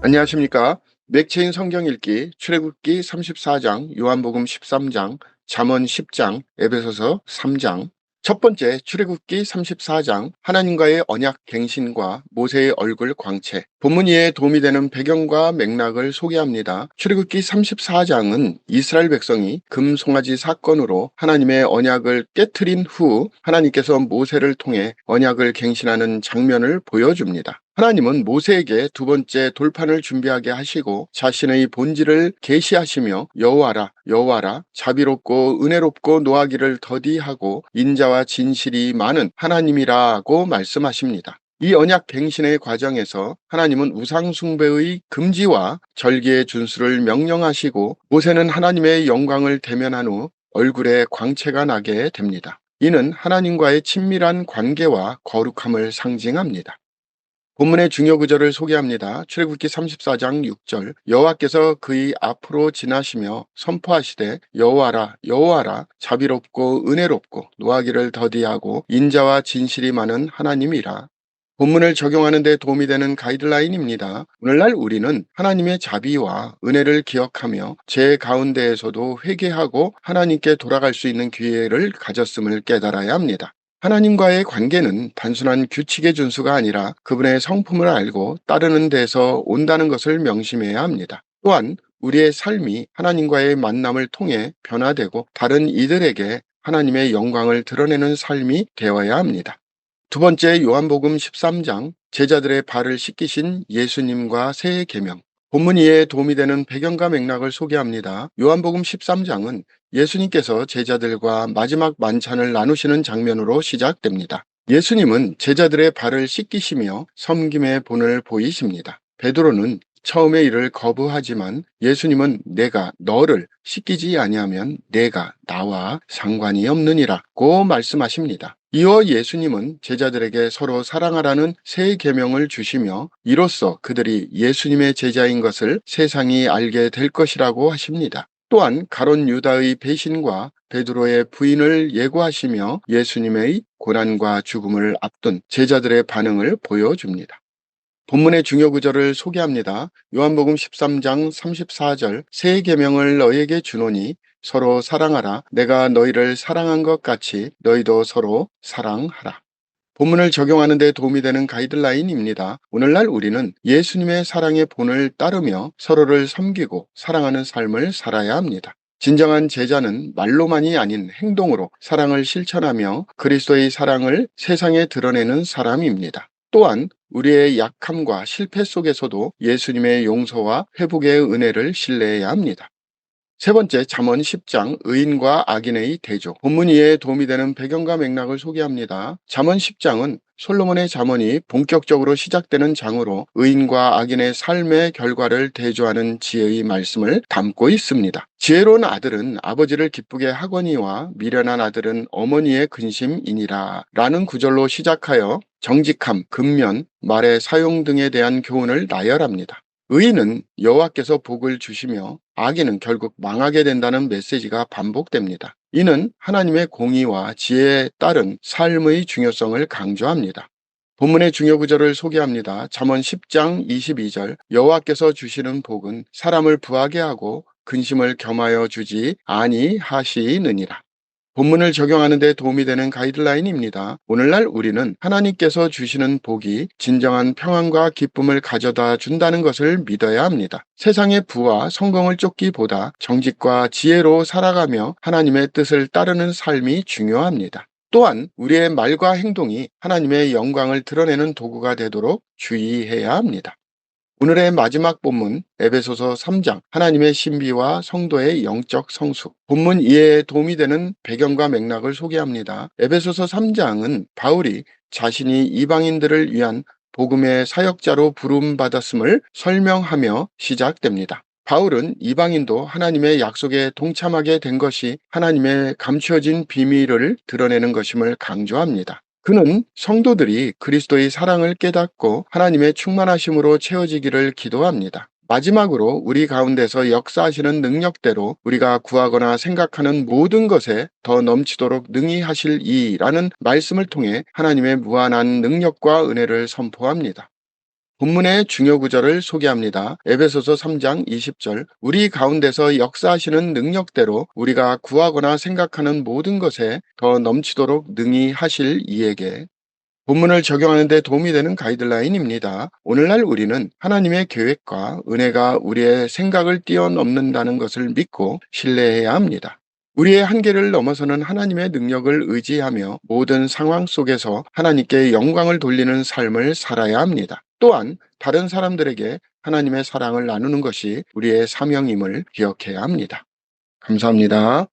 안녕하십니까? 맥체인 성경 읽기, 출애굽기 34장, 요한복음 13장, 잠언 10장, 에베소서 3장. 첫 번째, 출애굽기 34장, 하나님과의 언약 갱신과 모세의 얼굴 광채. 본문 이해에 도움이 되는 배경과 맥락을 소개합니다. 출애굽기 34장은 이스라엘 백성이 금송아지 사건으로 하나님의 언약을 깨트린 후 하나님께서 모세를 통해 언약을 갱신하는 장면을 보여줍니다. 하나님은 모세에게 두 번째 돌판을 준비하게 하시고 자신의 본질을 계시하시며 여호와라 여호와라 자비롭고 은혜롭고 노하기를 더디하고 인자와 진실이 많은 하나님이라고 말씀하십니다. 이 언약 갱신의 과정에서 하나님은 우상 숭배의 금지와 절기의 준수를 명령하시고 모세는 하나님의 영광을 대면한 후 얼굴에 광채가 나게 됩니다. 이는 하나님과의 친밀한 관계와 거룩함을 상징합니다. 본문의 중요 구절을 소개합니다. 출애굽기 34장 6절 여호와께서 그의 앞으로 지나시며 선포하시되 여호와라 여호와라 자비롭고 은혜롭고 노하기를 더디하고 인자와 진실이 많은 하나님이라. 본문을 적용하는 데 도움이 되는 가이드라인입니다. 오늘날 우리는 하나님의 자비와 은혜를 기억하며 제 가운데에서도 회개하고 하나님께 돌아갈 수 있는 기회를 가졌음을 깨달아야 합니다. 하나님과의 관계는 단순한 규칙의 준수가 아니라 그분의 성품을 알고 따르는 데서 온다는 것을 명심해야 합니다. 또한 우리의 삶이 하나님과의 만남을 통해 변화되고 다른 이들에게 하나님의 영광을 드러내는 삶이 되어야 합니다. 두 번째, 요한복음 13장 제자들의 발을 씻기신 예수님과 새 계명. 본문 이해에 도움이 되는 배경과 맥락을 소개합니다. 요한복음 13장은 예수님께서 제자들과 마지막 만찬을 나누시는 장면으로 시작됩니다. 예수님은 제자들의 발을 씻기시며 섬김의 본을 보이십니다. 베드로는 처음에 이를 거부하지만 예수님은 내가 너를 씻기지 아니하면 내가 나와 상관이 없느니라고 말씀하십니다. 이어 예수님은 제자들에게 서로 사랑하라는 새 계명을 주시며 이로써 그들이 예수님의 제자인 것을 세상이 알게 될 것이라고 하십니다. 또한 가룟 유다의 배신과 베드로의 부인을 예고하시며 예수님의 고난과 죽음을 앞둔 제자들의 반응을 보여줍니다. 본문의 중요 구절을 소개합니다. 요한복음 13장 34절 새 계명을 너희에게 주노니 서로 사랑하라. 내가 너희를 사랑한 것 같이 너희도 서로 사랑하라. 본문을 적용하는 데 도움이 되는 가이드라인입니다. 오늘날 우리는 예수님의 사랑의 본을 따르며 서로를 섬기고 사랑하는 삶을 살아야 합니다. 진정한 제자는 말로만이 아닌 행동으로 사랑을 실천하며 그리스도의 사랑을 세상에 드러내는 사람입니다. 또한 우리의 약함과 실패 속에서도 예수님의 용서와 회복의 은혜를 신뢰해야 합니다. 세 번째, 잠언 10장 의인과 악인의 대조. 본문 이해에 도움이 되는 배경과 맥락을 소개합니다. 잠언 10장은 솔로몬의 잠언이 본격적으로 시작되는 장으로 의인과 악인의 삶의 결과를 대조하는 지혜의 말씀을 담고 있습니다. 지혜로운 아들은 아버지를 기쁘게 하거니와 미련한 아들은 어머니의 근심이니라 라는 구절로 시작하여 정직함, 근면, 말의 사용 등에 대한 교훈을 나열합니다. 의인은 여호와께서 복을 주시며 악인은 결국 망하게 된다는 메시지가 반복됩니다. 이는 하나님의 공의와 지혜에 따른 삶의 중요성을 강조합니다. 본문의 중요 구절을 소개합니다. 잠언 10장 22절 여호와께서 주시는 복은 사람을 부하게 하고 근심을 겸하여 주지 아니하시느니라. 본문을 적용하는 데 도움이 되는 가이드라인입니다. 오늘날 우리는 하나님께서 주시는 복이 진정한 평안과 기쁨을 가져다 준다는 것을 믿어야 합니다. 세상의 부와 성공을 쫓기보다 정직과 지혜로 살아가며 하나님의 뜻을 따르는 삶이 중요합니다. 또한 우리의 말과 행동이 하나님의 영광을 드러내는 도구가 되도록 주의해야 합니다. 오늘의 마지막 본문 에베소서 3장 하나님의 신비와 성도의 영적 성숙. 본문 이해에 도움이 되는 배경과 맥락을 소개합니다. 에베소서 3장은 바울이 자신이 이방인들을 위한 복음의 사역자로 부름받았음을 설명하며 시작됩니다. 바울은 이방인도 하나님의 약속에 동참하게 된 것이 하나님의 감추어진 비밀을 드러내는 것임을 강조합니다. 그는 성도들이 그리스도의 사랑을 깨닫고 하나님의 충만하심으로 채워지기를 기도합니다. 마지막으로 우리 가운데서 역사하시는 능력대로 우리가 구하거나 생각하는 모든 것에 더 넘치도록 능히 하실 이라는 말씀을 통해 하나님의 무한한 능력과 은혜를 선포합니다. 본문의 중요 구절을 소개합니다. 에베소서 3장 20절. 우리 가운데서 역사하시는 능력대로 우리가 구하거나 생각하는 모든 것에 더 넘치도록 능히 하실 이에게. 본문을 적용하는 데 도움이 되는 가이드라인입니다. 오늘날 우리는 하나님의 계획과 은혜가 우리의 생각을 뛰어넘는다는 것을 믿고 신뢰해야 합니다. 우리의 한계를 넘어서는 하나님의 능력을 의지하며 모든 상황 속에서 하나님께 영광을 돌리는 삶을 살아야 합니다. 또한 다른 사람들에게 하나님의 사랑을 나누는 것이 우리의 사명임을 기억해야 합니다. 감사합니다.